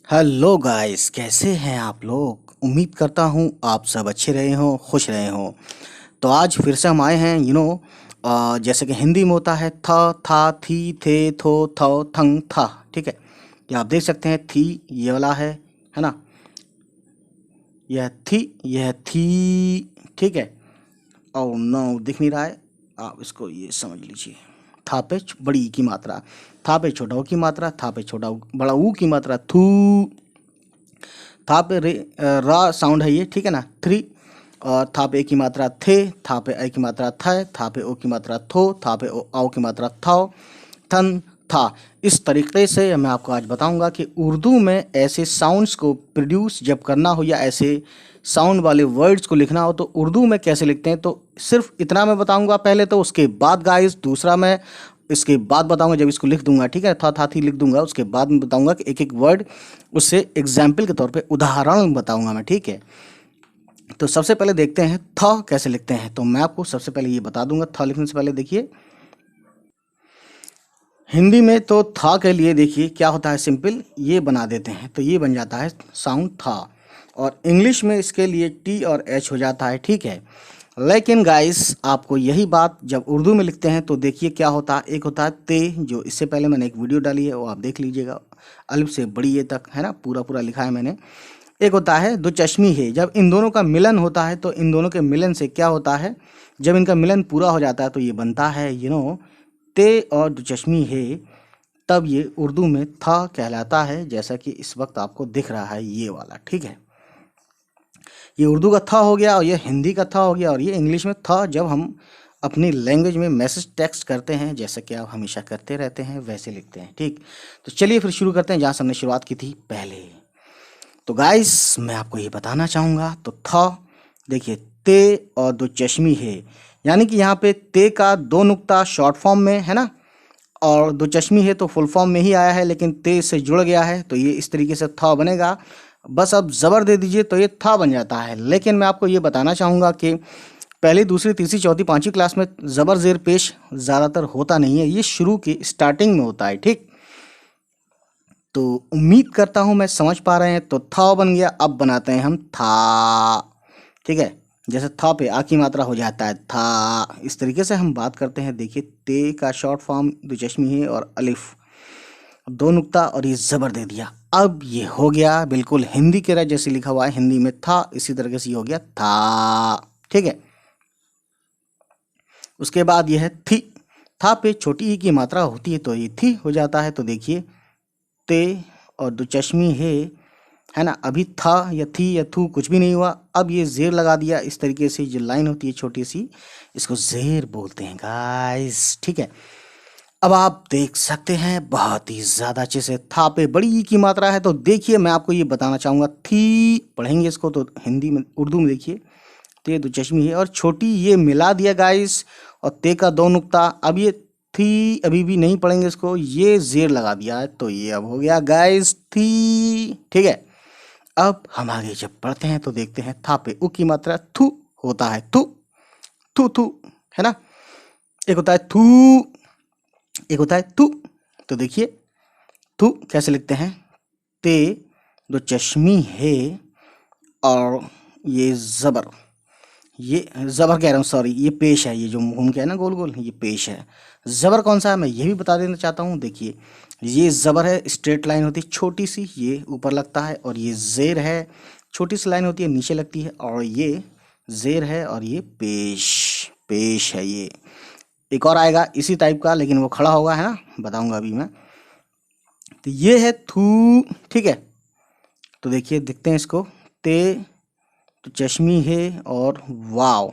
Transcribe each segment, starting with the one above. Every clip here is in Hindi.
हेलो गाइस, कैसे हैं आप लोग। उम्मीद करता हूँ आप सब अच्छे रहे हों, खुश रहे हों। तो आज फिर से हम आए हैं जैसे कि हिंदी में होता है थ, था, थी, थे, थो, थौ, थंग, था। ठीक है, ये आप देख सकते हैं। थी ये वाला है ना। यह थी, यह थी। ठीक है। और नो दिख नहीं रहा है, आप इसको ये समझ लीजिए। था पे बड़ी ई की मात्रा, था पे छोटा ऊ की मात्रा, था पे छोटा बड़ा ऊ की मात्रा थू। था पे रा साउंड है ये, ठीक है ना, थ्री। और था पे ए की मात्रा थे, था पे ए की मात्रा थ, था पे ओ की मात्रा थो, था पे आओ की मात्रा थौ, थन, था। इस तरीके से मैं आपको आज बताऊंगा कि उर्दू में ऐसे साउंड्स को प्रोड्यूस जब करना हो या ऐसे साउंड वाले वर्ड्स को लिखना हो तो उर्दू में कैसे लिखते हैं। तो सिर्फ इतना मैं बताऊंगा पहले, तो उसके बाद गाइस दूसरा मैं इसके बाद बताऊंगा जब इसको लिख दूंगा। ठीक है, था थी लिख दूंगा, उसके बाद मैं बताऊंगा कि एक एक वर्ड उससे एग्जाम्पल के तौर पे उदाहरण बताऊंगा मैं। ठीक है, तो सबसे पहले देखते हैं थ कैसे लिखते हैं। तो मैं आपको सबसे पहले ये बता दूंगा। थ लिखने से पहले देखिए, हिंदी में तो था के लिए देखिए क्या होता है, सिंपल ये बना देते हैं तो ये बन जाता है साउंड था। और इंग्लिश में इसके लिए टी और एच हो जाता है। ठीक है, लेकिन गाइस आपको यही बात जब उर्दू में लिखते हैं तो देखिए क्या होता है। एक होता है ते, जो इससे पहले मैंने एक वीडियो डाली है वो आप देख लीजिएगा, अलिफ से बड़ी ए तक है ना, पूरा पूरा लिखा है मैंने। एक होता है दो चश्मी है, जब इन दोनों का मिलन होता है तो इन दोनों के मिलन से क्या होता है, जब इनका मिलन पूरा हो जाता है तो ये बनता है ते और दो चश्मी है। तब ये उर्दू में था कहलाता है, जैसा कि इस वक्त आपको दिख रहा है ये वाला। ठीक है, ये उर्दू का था हो गया और ये हिंदी का था हो गया। और ये इंग्लिश में था जब हम अपनी लैंग्वेज में मैसेज टेक्स्ट करते हैं, जैसा कि आप हमेशा करते रहते हैं वैसे लिखते हैं। ठीक, तो चलिए फिर शुरू करते हैं जहाँ से हमने शुरुआत की थी पहले। तो गाइस मैं आपको ये बताना चाहूँगा, तो था देखिए ते और दो चश्मी है, यानी कि यहाँ पे ते का दो नुक्ता शॉर्ट फॉर्म में है ना, और दो चश्मी है तो फुल फॉर्म में ही आया है, लेकिन ते से जुड़ गया है तो ये इस तरीके से था बनेगा। बस अब ज़बर दे दीजिए तो ये था बन जाता है। लेकिन मैं आपको ये बताना चाहूँगा कि पहली दूसरी तीसरी चौथी पांचवी क्लास में ज़बर ज़ेर पेश ज़्यादातर होता नहीं है, ये शुरू की स्टार्टिंग में होता है। ठीक, तो उम्मीद करता हूँ मैं समझ पा रहे हैं। तो था बन गया, अब बनाते हैं हम था। ठीक है, जैसे था पे आ की मात्रा हो जाता है था, इस तरीके से हम बात करते हैं। देखिए ते का शॉर्ट फॉर्म दो चश्मी है और अलिफ दो नुक्ता और ये ज़बर दे दिया। अब ये हो गया बिल्कुल हिंदी के तरह, जैसे लिखा हुआ है हिंदी में था इसी तरीके से ये हो गया था। ठीक है, उसके बाद ये है थी। था पे छोटी ई की मात्रा होती है तो ये थी हो जाता है। तो देखिए ते और दो चश्मी है ना, अभी था या थी या थू कुछ भी नहीं हुआ, अब ये जेर लगा दिया। इस तरीके से जो लाइन होती है छोटी सी, इसको जेर बोलते हैं गाइस। ठीक है, अब आप देख सकते हैं बहुत ही ज़्यादा अच्छे से था पे बड़ी ई की मात्रा है। तो देखिए मैं आपको ये बताना चाहूँगा, थी पढ़ेंगे इसको तो हिंदी में उर्दू में देखिए ते दो चश्मी है और छोटी ये मिला दिया गाइस, और ते का दो नुक्ता। अब ये थी अभी भी नहीं पढ़ेंगे इसको, ये जेर लगा दिया है तो ये अब हो गया गाइस थी। ठीक है, अब हम आगे जब पढ़ते हैं तो देखते हैं था पे उ की मात्रा थू होता है, थू थू थू है ना। एक होता है थू, एक होता है तू। तो देखिए तू कैसे लिखते हैं, ते दो चश्मी है और ये ज़बर, ये ज़बर कह रहा हूँ सॉरी, ये पेश है, ये जो घूम के है ना गोल गोल, ये पेश है। ज़बर कौन सा है मैं ये भी बता देना चाहता हूँ। देखिए ये ज़बर है, स्ट्रेट लाइन होती है छोटी सी, ये ऊपर लगता है। और ये ज़ेर है, छोटी सी लाइन होती है नीचे लगती है। और ये ज़ेर है और ये पेश, पेश है। ये एक और आएगा इसी टाइप का, लेकिन वो खड़ा होगा है ना, बताऊंगा अभी मैं। तो ये है थू। ठीक है, तो देखिए देखते हैं इसको, ते तो चश्मी है और वाव,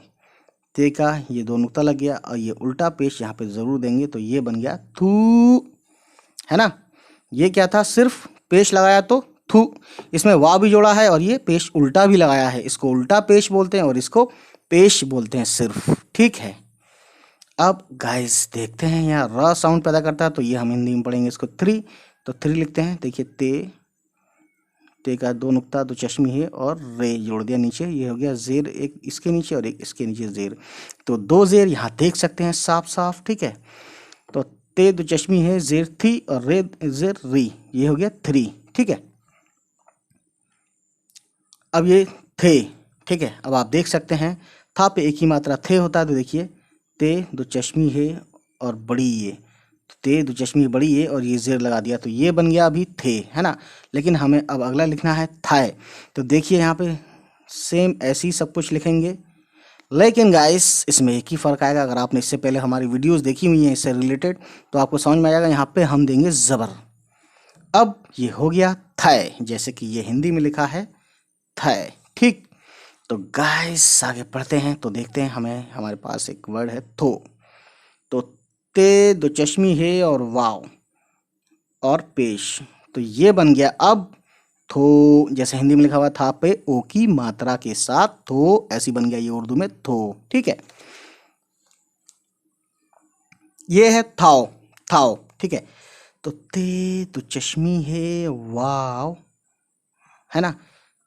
ते का ये दो नुक्ता लग गया और ये उल्टा पेश यहाँ पे ज़रूर देंगे तो ये बन गया थू, है ना। ये क्या था, सिर्फ पेश लगाया तो थू, इसमें वाव भी जोड़ा है और ये पेश उल्टा भी लगाया है, इसको उल्टा पेश बोलते हैं और इसको पेश बोलते हैं सिर्फ। ठीक है, अब गाइस देखते हैं यहाँ र साउंड पैदा करता है तो ये हम हिंदी में पढ़ेंगे इसको थ्री। तो थ्री लिखते हैं, देखिए ते का दो नुक्ता दो चश्मी है और रे जोड़ दिया नीचे, ये हो गया जेर, एक इसके नीचे और एक इसके नीचे जेर। तो दो जेर यहाँ देख सकते हैं साफ साफ। ठीक है, तो ते दो चश्मी है जेर थी और रे जेर री, ये हो गया थ्री। ठीक है, अब ये थे, ठीक है। अब आप देख सकते हैं था पे एक ही मात्रा थे होता है, तो देखिए ते दो चश्मी है और बड़ी ये, तो ते दो चश्मी बड़ी ये और ये जेर लगा दिया, तो ये बन गया अभी थे, है ना। लेकिन हमें अब अगला लिखना है थाए, तो देखिए यहाँ पे सेम ऐसे ही सब कुछ लिखेंगे, लेकिन गाइस इसमें एक ही फ़र्क आएगा। अगर आपने इससे पहले हमारी वीडियोस देखी हुई हैं इससे रिलेटेड, तो आपको समझ में आएगा। यहाँ पे हम देंगे ज़बर। अब ये हो गया थाए, जैसे कि ये हिंदी में लिखा है थाए, ठीक। तो गाइस आगे पढ़ते हैं, तो देखते हैं हमें हमारे पास एक वर्ड है थो, तो ते दो चश्मी है और वाव और पेश, तो ये बन गया अब थो, जैसे हिंदी में लिखा हुआ था पे ओ की मात्रा के साथ थो, ऐसी बन गया ये उर्दू में थो, ठीक है। ये है थाओ, थाओ, ठीक है। तो ते तो चश्मी है वाव, है ना।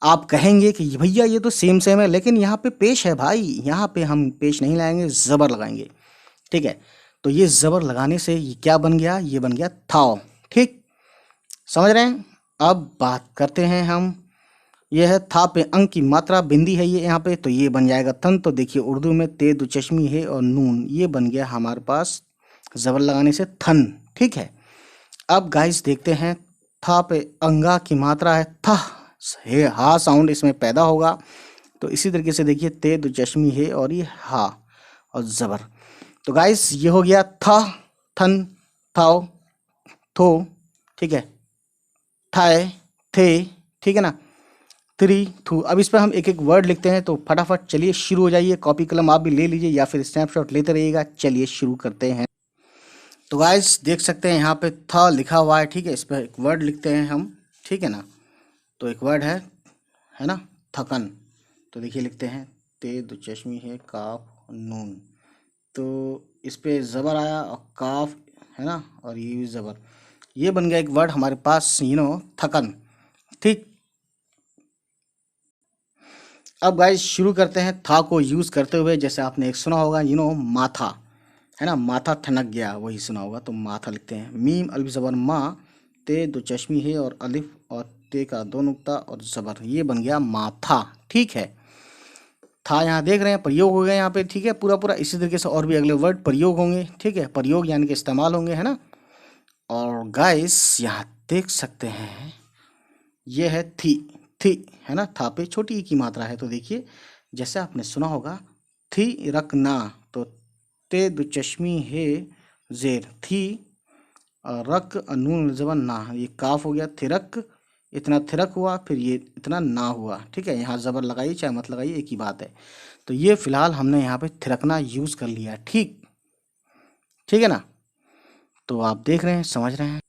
आप कहेंगे कि भैया ये तो सेम सेम है, लेकिन यहाँ पे पेश है भाई, यहाँ पे हम पेश नहीं लाएंगे, ज़बर लगाएंगे, ठीक है। तो ये ज़बर लगाने से ये क्या बन गया, ये बन गया थाओ, ठीक, समझ रहे हैं। अब बात करते हैं हम, ये है था पे अंक की मात्रा, बिंदी है ये यहाँ पे, तो ये बन जाएगा थन। तो देखिए उर्दू में ते दो चश्मी है और नून, ये बन गया हमारे पास ज़बर लगाने से थन, ठीक है। अब गाइस देखते हैं, था पे अंगा की मात्रा है था, है हा साउंड इसमें पैदा होगा, तो इसी तरीके से देखिए ते दो चश्मी है और ये हा और ज़बर, तो गाइस ये हो गया था, थन, थाओ, थो, ठीक है, थाए, थे, ठीक है ना, थ्री, थू। अब इस पर हम एक एक वर्ड लिखते हैं, तो फटाफट चलिए शुरू हो जाइए। कॉपी कलम आप भी ले लीजिए या फिर स्नैपशॉट लेते रहिएगा। चलिए शुरू करते हैं। तो गाइस देख सकते हैं यहाँ पे था लिखा हुआ है, ठीक है। इस पर एक वर्ड लिखते हैं हम, ठीक है ना। तो एक वर्ड है ना, थकन। तो देखिए लिखते हैं ते दो चश्मी है काफ नून, तो इस पे ज़बर आया और काफ, है ना, और ये भी ज़बर, ये बन गया एक वर्ड हमारे पास, थकन, ठीक। अब गाइस शुरू करते हैं था को यूज़ करते हुए। जैसे आपने एक सुना होगा, माथा, है ना, माथा ठनक गया, वही सुना होगा, तो माथा लिखते हैं। मीम अलिफ ज़बर माँ, ते दो चश्मी है और अलिफ और ते का दो नुक्ता और ज़बर, ये बन गया माथा, ठीक है। था यहाँ देख रहे हैं प्रयोग हो गया यहाँ पे, ठीक है, पूरा पूरा। इसी तरीके से और भी अगले वर्ड प्रयोग होंगे, ठीक है, प्रयोग यानी कि इस्तेमाल होंगे, है ना। और गाइस यहाँ देख सकते हैं ये है थी, है ना, था पे छोटी ई की मात्रा है, तो देखिए जैसे आपने सुना होगा थी रखना, तो ते दो चश्मी है जेर थी और रक नून जबन ना, ये काफ हो गया थिरक, इतना थिरक हुआ, फिर ये इतना ना हुआ, ठीक है। यहाँ ज़बर लगाइए चाहे मत लगाइए, एक ही बात है। तो ये फिलहाल हमने यहाँ पे थिरकना यूज़ कर लिया, ठीक, ठीक है ना। तो आप देख रहे हैं, समझ रहे हैं।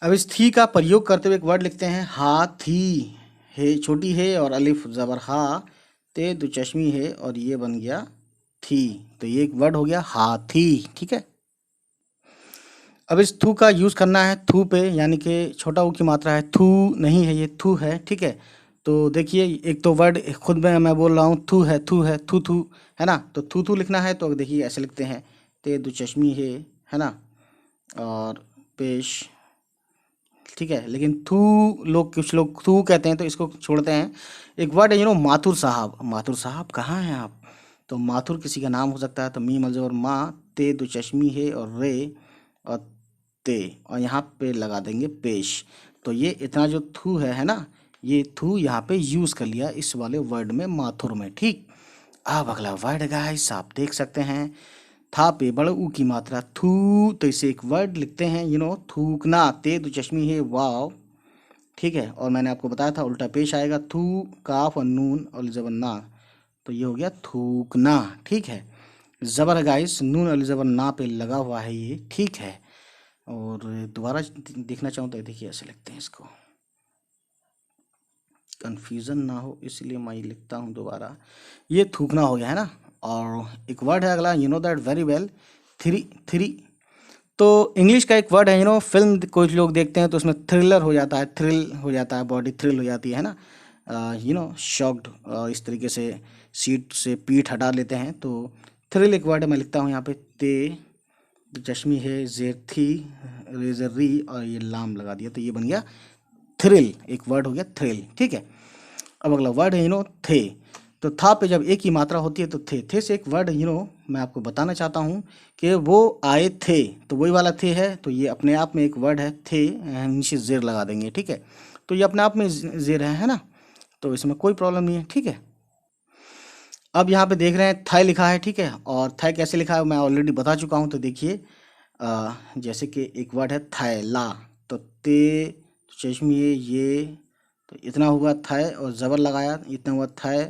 अब इस थी का प्रयोग करते हुए एक वर्ड लिखते हैं हाथी, है छोटी है और अलिफ ज़बर हा, ते दो चश्मी है और ये बन गया थी, तो ये एक वर्ड हो गया हाथी, ठीक है। अब इस थू का यूज़ करना है थू पे, यानी कि छोटा ऊ की मात्रा है, थू नहीं है, ये थू है, ठीक है। तो देखिए एक तो वर्ड खुद में मैं बोल रहा हूँ थू है, थू है, थू थू, है ना। तो थू थू लिखना है, तो देखिए ऐसे लिखते हैं ते दो चश्मी है ना, और पेश, ठीक है। लेकिन थू लोग, कुछ लोग थू कहते हैं, तो इसको छोड़ते हैं। एक वर्ड है माथुर साहब, माथुर साहब कहाँ हैं आप, तो माथुर किसी का नाम हो सकता है, तो मीम अज़ और माँ, ते दो चश्मी है और रे और ते, और यहाँ पे लगा देंगे पेश। तो ये इतना जो थू है ना, ये थू यहाँ पे यूज़ कर लिया इस वाले वर्ड में, माथुर में, ठीक। अब अगला वर्ड गाइस आप देख सकते हैं, था पे बड़े ऊ की मात्रा थू, तो इसे एक वर्ड लिखते हैं थूकना, ते दो चश्मी है वाव, ठीक है। और मैंने आपको बताया था उल्टा पेश आएगा, थू काफ और नून और जबर ना, तो ये हो गया थूकना, ठीक है। ज़बर है गाइस, नून अल ज़बर ना पे लगा हुआ है ये, ठीक है। और दोबारा देखना चाहूँ तो देखिए ऐसे लिखते हैं इसको, कन्फ्यूज़न ना हो इसलिए मैं ये लिखता हूँ दोबारा, ये थूकना हो गया, है ना। और एक वर्ड है अगला, that very well, three, three. तो इंग्लिश का एक वर्ड है, फिल्म कुछ लोग देखते हैं तो उसमें थ्रिलर हो जाता है, थ्रिल हो जाता है, बॉडी थ्रिल हो जाती है ना, शॉक्ड, इस तरीके से सीट से पीठ हटा लेते हैं, तो थ्रिल एक वर्ड है। मैं लिखता हूँ यहाँ पे ते चश्मी है जेर थी रेजर री और ये लाम लगा दिया, तो ये बन गया थ्रिल, एक वर्ड हो गया थ्रिल, ठीक है। अब अगला वर्ड है थे। तो था पे जब एक ही मात्रा होती है तो थे से एक वर्ड मैं आपको बताना चाहता हूँ कि वो आए थे, तो वही वाला थे है, तो ये अपने आप में एक वर्ड है थे, नीचे जेर लगा देंगे, ठीक है। तो ये अपने आप में जेर है ना, तो इसमें कोई प्रॉब्लम नहीं है, ठीक है। अब यहाँ पे देख रहे हैं थाई लिखा है, ठीक है, और थाई कैसे लिखा है मैं ऑलरेडी बता चुका हूँ। तो देखिए जैसे कि एक वर्ड है थैला, तो ते चश्मी ये, तो इतना हुआ थाई और ज़बर लगाया, इतना हुआ थाई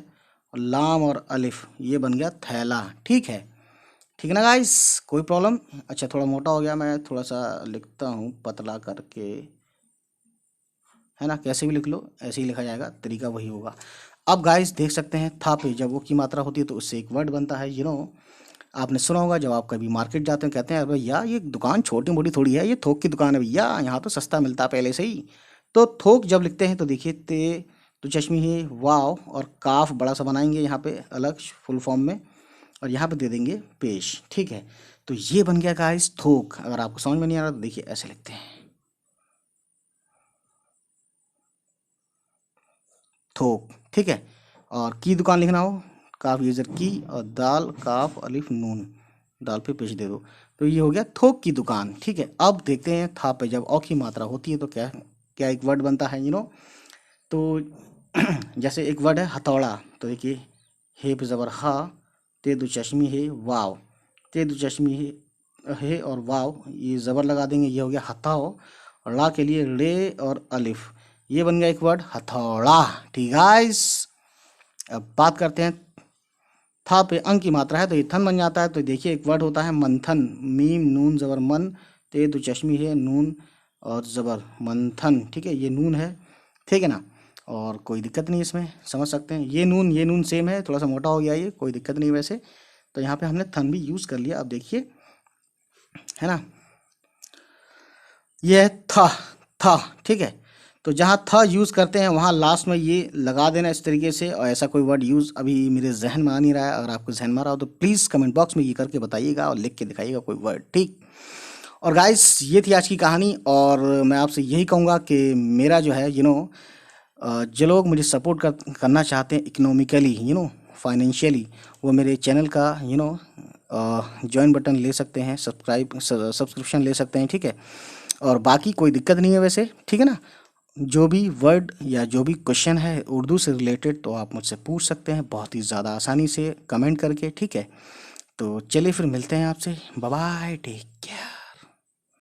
और लाम और अलिफ, ये बन गया थैला, ठीक है। ठीक है ना गाइस, कोई प्रॉब्लम? अच्छा थोड़ा मोटा हो गया, मैं थोड़ा सा लिखता हूँ पतला करके, है ना, कैसे भी लिख लो ऐसे ही लिखा जाएगा, तरीका वही होगा। अब गाइस देख सकते हैं था पे जब वो की मात्रा होती है तो उससे एक वर्ड बनता है आपने सुना होगा जब आप कभी मार्केट जाते हैं कहते हैं अरे भैया ये दुकान छोटी मोटी थोड़ी है, ये थोक की दुकान है भैया, यहाँ तो सस्ता मिलता है पहले से ही। तो थोक जब लिखते हैं तो देखिए ते तो चश्मी है वाव और काफ बड़ा सा बनाएंगे यहाँ पे अलग फुल फॉर्म में, और यहाँ पे दे देंगे पेश, ठीक है। तो ये बन गया गाइस थोक। अगर आपको समझ में नहीं आ रहा तो देखिए ऐसे लिखते हैं थोक, ठीक है। और की दुकान लिखना हो काफ यूजर की और दाल काफ अलिफ नून, दाल पे पेश दे दो, तो ये हो गया थोक की दुकान, ठीक है। अब देखते हैं था पे जब औ की मात्रा होती है तो क्या क्या एक वर्ड बनता है तो जैसे एक वर्ड है हथौड़ा, तो देखिए हे पे ज़बर हा, ते दो चश्मी है वाव, ते दो चश्मी है और वाव, ये ज़बर लगा देंगे, ये हो गया हथाओ, और ला के लिए रे और अलिफ, ये बन गया एक वर्ड हथौड़ा, ठीक गाइस। अब बात करते हैं था पे अंक की मात्रा है तो ये थन बन जाता है। तो देखिए एक वर्ड होता है मंथन, मीम नून ज़बर मन, ते दो चश्मी है नून और ज़बर मंथन, ठीक है, ये नून है, ठीक है ना, और कोई दिक्कत नहीं इसमें, समझ सकते हैं। ये नून सेम है, थोड़ा सा मोटा हो गया, ये कोई दिक्कत नहीं वैसे। तो यहाँ पे हमने थन भी यूज़ कर लिया। अब देखिए है ना, ये है था, ठीक है। तो जहाँ था यूज़ करते हैं वहाँ लास्ट में ये लगा देना इस तरीके से, और ऐसा कोई वर्ड यूज़ अभी मेरे जहन में आ नहीं रहा है। अगर आपको जहन में आ रहा हो तो प्लीज़ कमेंट बॉक्स में ये करके बताइएगा और लिख के दिखाइएगा कोई वर्ड, ठीक। और गाइस ये थी आज की कहानी, और मैं आपसे यही कहूँगा कि मेरा जो है जो लोग मुझे सपोर्ट करना चाहते हैं इकोनॉमिकली फाइनेंशियली, वो मेरे चैनल का ज्वाइन बटन ले सकते हैं, सब्सक्रिप्शन ले सकते हैं, ठीक है। और बाकी कोई दिक्कत नहीं है वैसे, ठीक है ना। जो भी वर्ड या जो भी क्वेश्चन है उर्दू से रिलेटेड तो आप मुझसे पूछ सकते हैं बहुत ही ज़्यादा आसानी से कमेंट करके, ठीक है। तो चलिए फिर मिलते हैं आपसे, बाय बाय, टेक केयर।